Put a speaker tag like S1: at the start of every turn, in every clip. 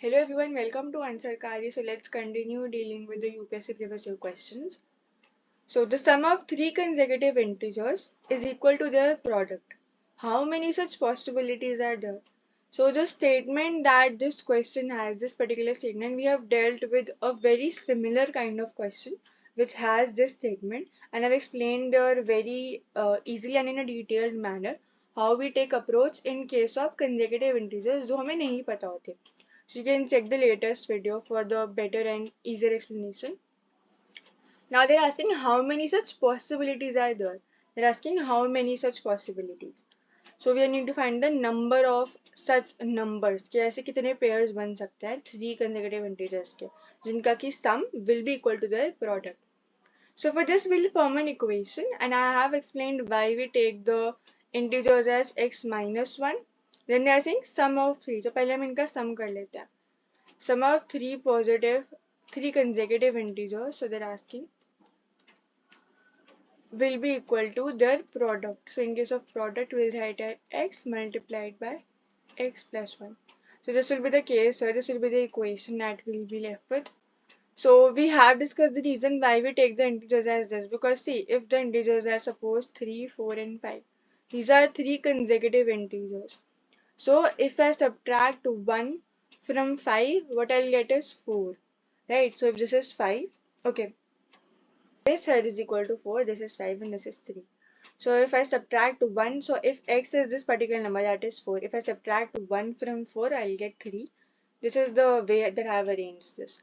S1: Hello everyone, welcome to Answer Kari. So let's continue dealing with the UPSC previous year questions. So the sum of three consecutive integers is equal to their product. How many such possibilities are there? So the statement that this question has, this particular statement, we have dealt with a very similar kind of question which has this statement, and I've explained there very easily and in a detailed manner how we take approach in case of consecutive integers जो हमें नहीं पता होते. So you can check the latest video for the better and easier explanation. Now they're asking how many such possibilities are there. They're asking how many such possibilities. So we need to find the number of such numbers कि ऐसे कितने pairs बन सकते हैं three consecutive integers के जिनका की sum will be equal to their product. So for this we'll form an equation and I have explained why we take the integers as x minus 1. Then they are saying sum of 3. तो पहले हम इनका sum कर लेते हैं. Sum of three consecutive integers, so they're asking, will be equal to their product. So in case of product, we'll write as x multiplied by x plus 1. So this will be the case, or this will be the equation that we'll be left with. So we have discussed the reason why we take the integers as this, because see, if the integers are suppose 3, 4 and 5, these are three consecutive integers. So if I subtract 1 from 5, what I'll get is 4, right? So if this is 5, okay, this here is equal to 4, this is 5 and this is 3. So if I subtract 1, so if x is this particular number, that is 4, if I subtract 1 from 4, I'll get 3. This is the way that I have arranged this,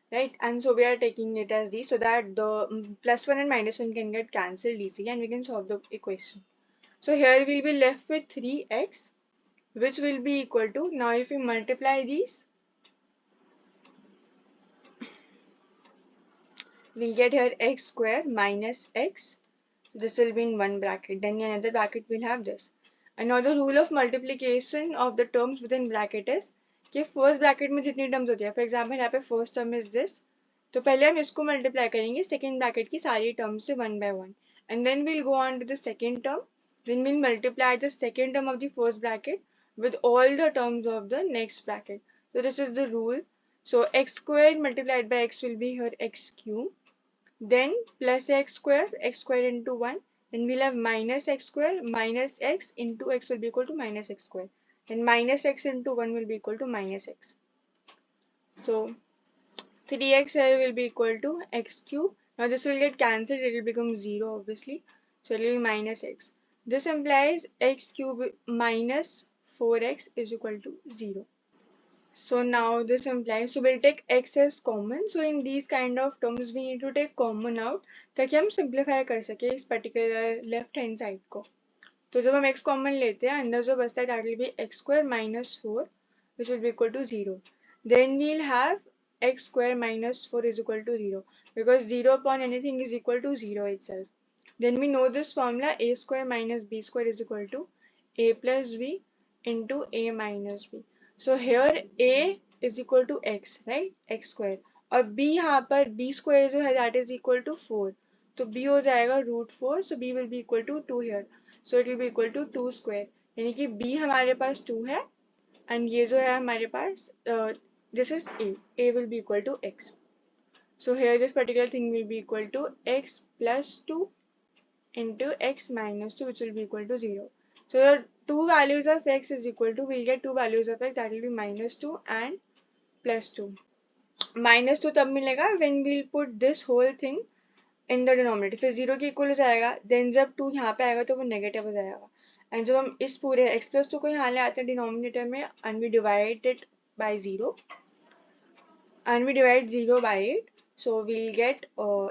S1: right? And so we are taking it as these so that the plus 1 and minus 1 can get cancelled easily and we can solve the equation. So here we'll be left with 3x, which will be equal to, now if we multiply these, we'll get here x square minus x. This will be in one bracket. Then in another bracket we'll have this. And now the rule of multiplication of the terms within bracket is कि first bracket में जितनी terms होती है, for example यहाँ पे first term is this, तो पहले हम इसको multiply करेंगे second bracket की सारी terms से one by one, and then we'll go on to the second term. Then we'll multiply the second term of the first bracket with all the terms of the next bracket. So this is the rule. So x squared multiplied by x will be here x cube. Then plus x square into 1. Then we'll have minus x square minus x into x will be equal to minus x square. Then minus x into 1 will be equal to minus x. So 3x here will be equal to x cube. Now this will get cancelled, it will become 0 obviously. So it will be minus x. This implies x cube minus 4x is equal to 0. So now this implies, so we'll take x as common. So in these kind of terms we need to take common out ताकि हम simplify कर सके इस particular left hand side को. तो जब हम x common लेते हैं अंदर जो बचता है that will be x square minus 4 which will be equal to 0. Then we'll have x square minus 4 is equal to 0 because 0 upon anything is equal to 0 itself. Then we know this formula, a square minus b square is equal to a plus b into a minus b. So here a is equal to x, right? X square. और b यहाँ पर b square जो है that is equal to 4. तो b हो जाएगा root 4. So b will be equal to 2 here. So it will be equal to 2 square. यानी कि b हमारे पास 2 है and ये जो है हमारे पास this is a. a will be equal to x. So here this particular thing will be equal to x plus 2 into x minus 2 which will be equal to 0. So the two values of x is equal to, we'll get two values of x, that will be minus 2 and plus 2. Minus 2 तब मिलेगा when we'll put this whole thing in the denominator. फिर 0 के equal हो जाएगा, then जब 2 यहाँ पे आएगा तो वो नेगेटिव हो जाएगा. एंड जब हम इस पूरे x plus 2 को यहाँ ले आते हैं डिनोमिनेटर में and we divide it by 0 and we divide 0 by it, so we'll get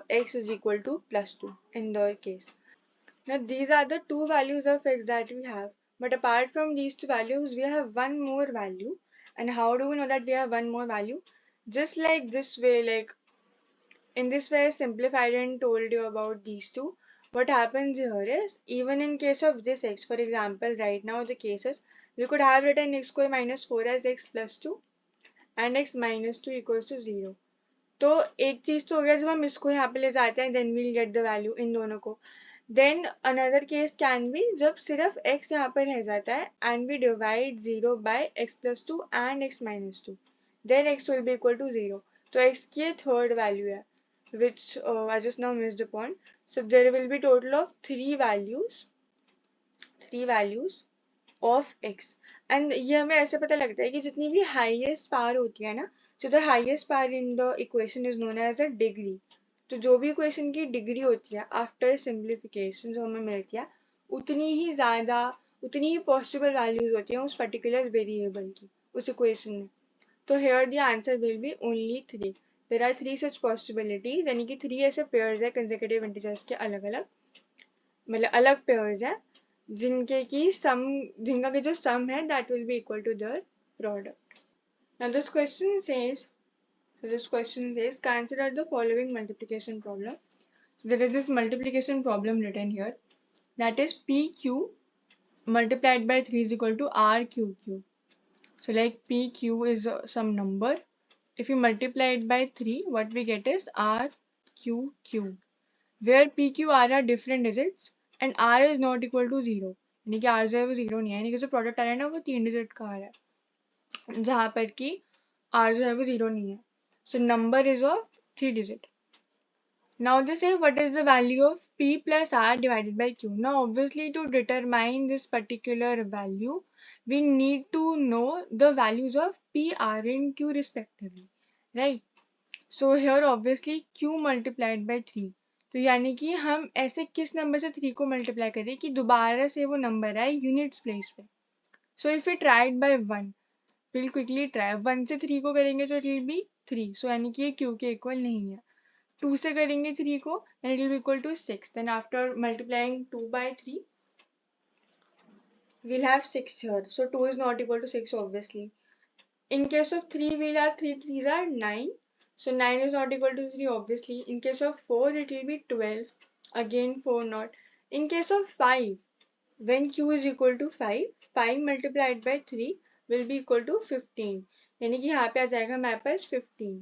S1: x is equal to plus 2 in the case. Now these are the two values of x that we have, but apart from these two values we have one more value. And how do we know that we have one more value? Just like this way, like in this way I simplified and told you about these two. What happens here is, even in case of this x, for example right now the cases, we could have written x square minus 4 as x plus 2 and x minus 2 equals to 0. तो एक चीज तो हो गया जब हम इसको यहाँ पे ले जाते हैं then we'll get the value इन दोनों को. Then another case can be जब सिर्फ x यहाँ पर रह जाता है and we divide 0 by x plus 2 and x minus 2. then x will be equal to 0. तो x की ये third value है, which I just now missed upon. So there will be total of three values of x. And ये हमें ऐसे पता लगता है कि जितनी भी highest power होती है ना, so the highest power in the equation is known as a degree. तो जो भी इक्वेशन की डिग्री होती है आफ्टर सिंप्लीफिकेशन जो हमें मिलती है, उतनी ही ज़्यादा, उतनी ही पॉसिबल वैल्यूज होती हैं उस पर्टिकुलर वेरिएबल की उस इक्वेशन में. तो here the answer will be only 3. There are 3 such possibilities, यानी कि 3 ऐसे पेयर्स है consecutive integers के अलग अलग, मतलब अलग पेयर्स हैं जिनके की सम, जिनका की जो सम है that will be equal to their product. Now this question says consider the following multiplication problem. So there is this multiplication problem written here, that is PQ multiplied by 3 is equal to RQQ. So like PQ is some number. If you multiply it by 3, what we get is RQQ, where PQ R are different digits and R is not equal to 0. यानी कि R जो है वो 0 नहीं है, यानी कि जो प्रोडक्ट आ रहा है ना वो 3 डिजिट का आ रहा है, जहाँ पर कि R जो है वो 0 नहीं है. So number is of 3 digit. Now they say what is the value of P plus R divided by Q. Now obviously to determine this particular value, we need to know the values of P, R and Q respectively, right? So here obviously Q multiplied by 3. तो यानी कि हम ऐसे किस number से 3 को multiply करें कि दोबारा से वो नंबर आए यूनिट्स प्लेस पे. So if we tried by 1, will quickly try. 1 से 3 को करेंगे तो इट विल बी 3, सो यानी कि ये Q के इक्वल नहीं है. 2 से करेंगे 3 को and it will be equal to 6. Then after multiplying 2 by 3, we'll have 6 here. So 2 is not equal to 6 obviously. In case of 3, we'll have 3 3s are 9. So 9 is not equal to 3 obviously. In case of 4, it will be 12. Again 4 not. In case of 5, when Q is equal to 5, 5 multiplied by 3 will be equal to 15. यानी कि यहाँ पे आ जाएगा हमारे पास 15.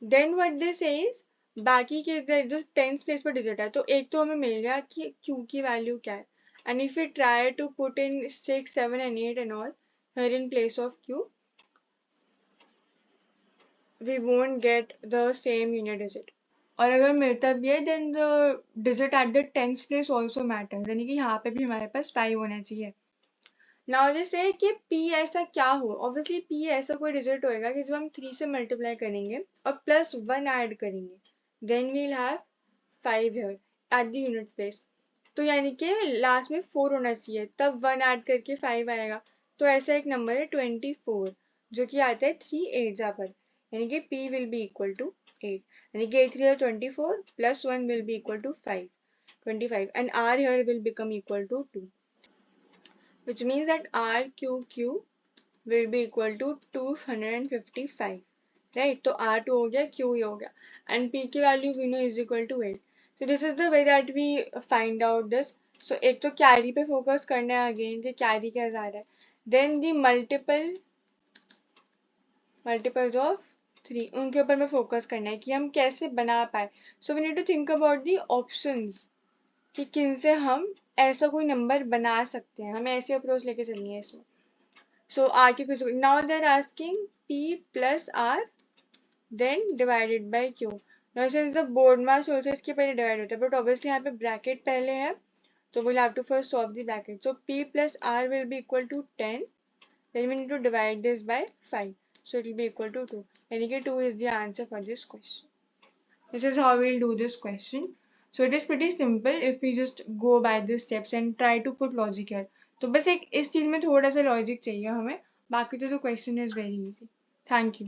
S1: Then what they say is बाकी के जो tens place पर डिजिट है, तो एक तो हमें मिल गया कि Q की वैल्यू क्या है. And if we try to put in 6, 7 and 8 and all here in place of Q, we won't get the same unit digit. और अगर मिलता भी है then the digit at the tens place also matters, यानी कि यहाँ पे भी हमारे पास 5 होना चाहिए. Now जैसे कि P ऐसा क्या हो, obviously P ऐसा कोई डिजिट होएगा कि जब हम 3 से मल्टीप्लाई करेंगे और प्लस 1 ऐड करेंगे, then we'll have 5 here at the unit place. तो यानी कि लास्ट में 4 होना चाहिए, तब 1 ऐड करके 5 आएगा. तो ऐसा एक नंबर है 24 जो कि आता है 3 8 पर, यानी कि P will be equal to 8. यानी कि 8 3 है 24 plus 1 will be equal to 5, 25, and R here will become equal to 2, which means that RQQ will be equal to 255, right? तो R2 हो गया, Q ये हो गया, and P की value we know is equal to 8. So this is the way that we find out this. So एक तो carry पे focus करना है again कि carry क्या जा रहा है. Then the multiples of 3 उनके ऊपर में focus करना है कि हम कैसे बना पाए. So we need to think about the options कि किन से हम ऐसा कोई नंबर बना सकते हैं, हमें ऐसी अप्रोच लेके चलनी है इसमें. So R की कुछ, now they're asking P plus R then divided by Q. Now since the board mass also इसके पहले divide होता है, but obviously यहाँ पे bracket पहले है, so we'll have to first solve the bracket. So P plus R will be equal to 10. Then we need to divide this by 5. So it will be equal to 2. यानी कि 2 is the answer for this question. This is how we'll do this question. So it is pretty simple if we just go by the steps and try to put logic here. तो बस एक इस चीज में थोड़ा सा logic चाहिए हमें, बाकी तो question is very easy. Thank you.